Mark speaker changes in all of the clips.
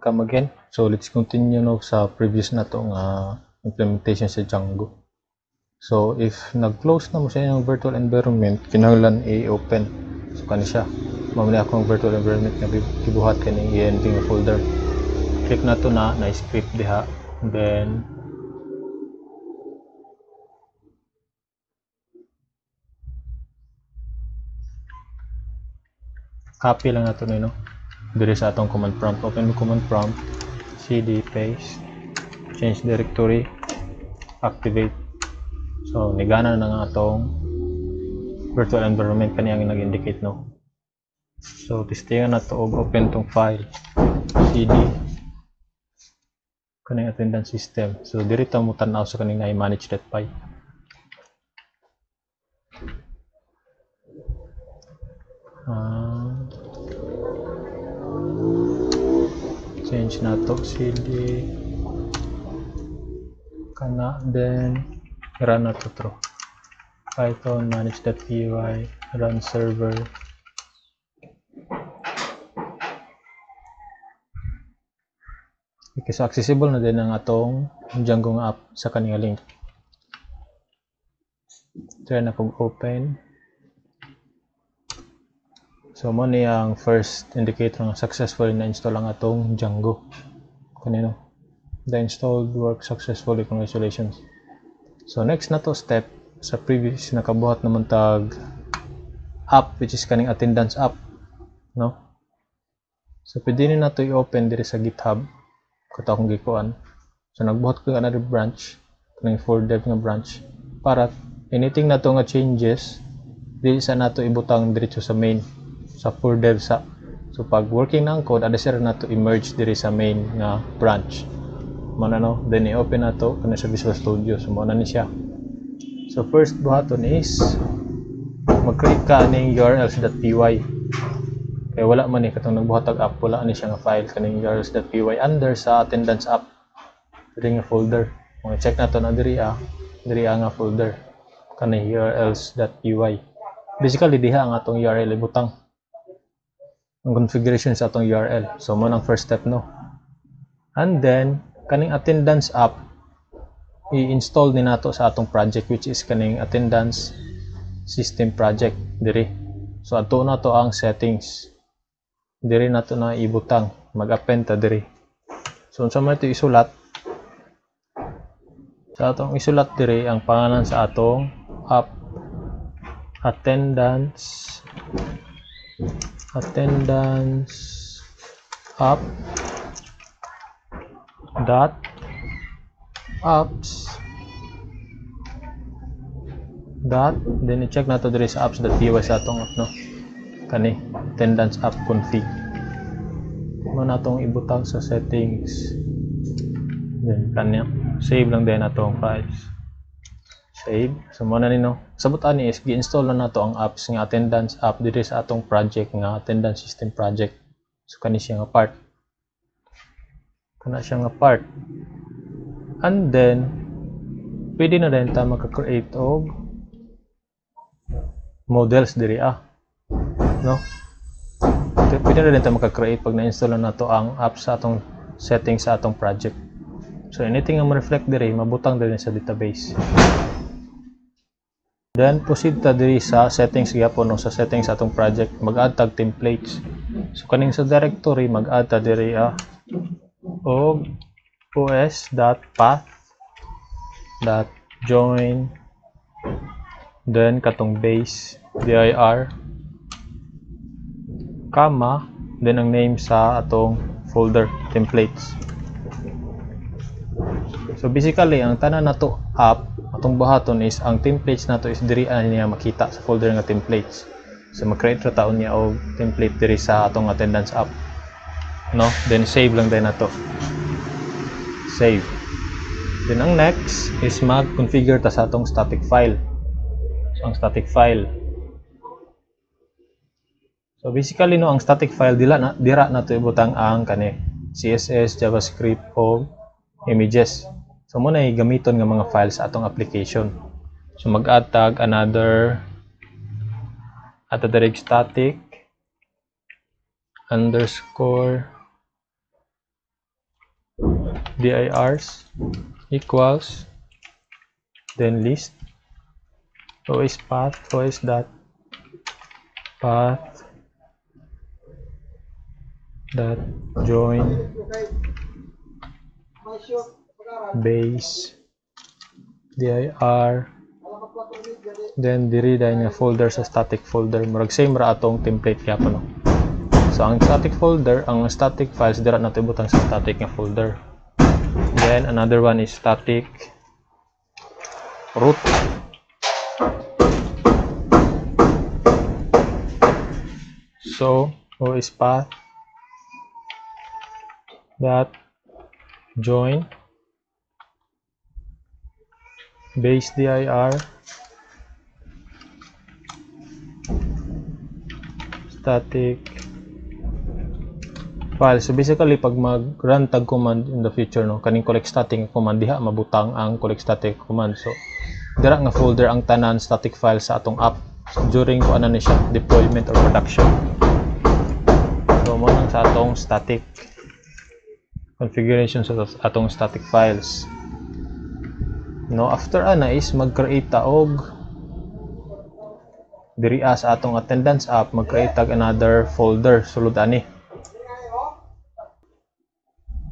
Speaker 1: welcome again. So let's continue no sa previous na to nga implementation sa Django. So if nag-close na mo sa inyong virtual environment, kinahanglan i-open. So kani siya. Mamali akong virtual environment nga gibuhat kaning env nga folder. Click na to na script diha. Then copy lang nato ni no. Dire sa atong command prompt, open mo command prompt, cd paste, change directory, activate. So nigana na nga atong virtual environment kaniyang nag-indicate no. So testingan na to og open tong file, cd kaning attendance system. So diri ta mo tan-aw sa kaning manage.py. Change na to cd kana, then run na to through python manage.py run server. Okay, so accessible na din ang atong Django nga app sa kanang link. Try na kong open. So mo ni ang first indicator nga successfully na-install ang atong Django. Kanino? The installed work successfully, congratulations. So next na to step sa previous nakabuhat naman tag app which is kaning attendance app, no? So pwede ni nato i-open diri sa GitHub kato akong gikuan. So nagbuhat ko another branch kaning for dev nga branch para anything na to nga changes dili sa nato ibutang diretso sa main sa for dev sa. So pag working na ang code, ada sir na to emerge diri sa main nga branch. Manano, then i-open na to kana sa Visual Studio. So mo na ni siya. So first buhaton is mag-create ka ning urls.py. Kaya wala man ni katong nagbuhat og app, wala ni siya nga file kaning urls.py under sa attendance app. Diri nga folder. Kung i-check na to na diri nga folder kaning urls.py. Basically diha ang atong URL ibutang ang configuration sa atong URL. So mo nang first step no. And then kaning attendance app i-install ni nato sa atong project which is kaning attendance system project diri. So ato na to ang settings. Diri nato na ibutang, mag-append ta diri. So unsa man ito isulat? Sa atong isulat diri ang pangalan sa atong app, attendance app dot apps dot, then i-check nato diri sa apps.py sa atong app no, kani attendance app config mo natong ibutang sa settings, then kanya save lang din nato ang files, save. So mo na ni no, sabot ani is gi-install na nato ang apps nga attendance app diri sa atong project nga attendance system project. So kani siya nga part, kana siya nga part. And then pwede na din ta maka-create og models diri no. Pwede na din ta maka-create pag na-install na nato ang app sa atong settings sa atong project. So anything nga ma-reflect diri mabutang diri sa database. Then proceed ta diri sa settings gyapon no, sa settings sa atong project mag-add tag templates. So kaning sa directory mag-add ta diri og os.path.join, then katong base dir, comma, then ang name sa atong folder templates. So basically ang tanan nato app atong buhaton is ang templates nato is diri niya makita sa folder nga templates. So mag-create ra taon niya og template diri sa atong attendance app no, then save lang din nato, save. Then ang next is mag-configure ta sa atong static file. So ang static file, so basically no, ang static file dira nato ibutang ang kani CSS, JavaScript o images. So mo na gamiton nga mga files sa atong application. So mag-add tag another static underscore dirs equals, then list os path os dot path dot join base dir, then diri dahil nga folder sa static folder, murag same ra atong template kaya pa no. So ang static folder, ang static files dira nato ibutang sa static nga folder. Then another one is static root. So os path dot join base dir static file. So basically pag mag-run tag command in the future no, kaning collect static command diha mabutang ang collect static command. So dira nga folder ang tanan static file sa atong app during ko ana ni siya deployment or production. So mo nang sa atong static configuration sa atong static files. No, after ana is mag-create ta og diri sa atong attendance app, mag-create tag another folder sulod ani.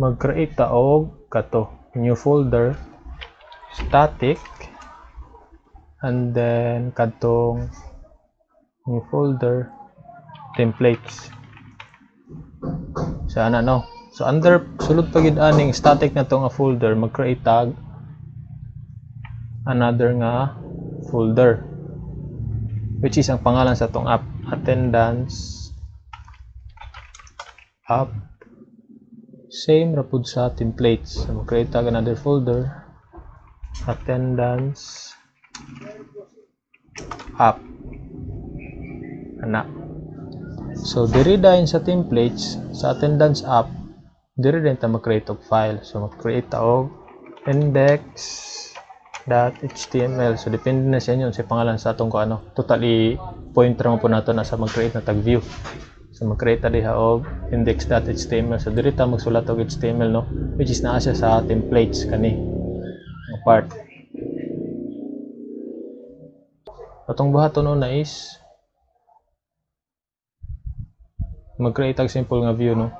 Speaker 1: Mag-create ta og kato new folder static, and then kadtong new folder templates. So ana no. So under sulod pa gid aning static na to nga folder, mag-create tag another nga folder which is ang pangalan sa atong app, attendance app. Same ra pud sa templates. So mag-create tag another folder attendance app ana. So diri dayon sa templates sa attendance app, diri din ta mag-create og file. So mag-create ta og index.html. So depende na sa inyo sa pangalan sa atong ano. Totally point ra mo po nato na sa mag-create na tag view. So mag-create ta diha og index.html. So diri ta magsulat og HTML no, which is naa siya sa templates kani nga part. Atong buhaton una is mag-create tag simple nga view no.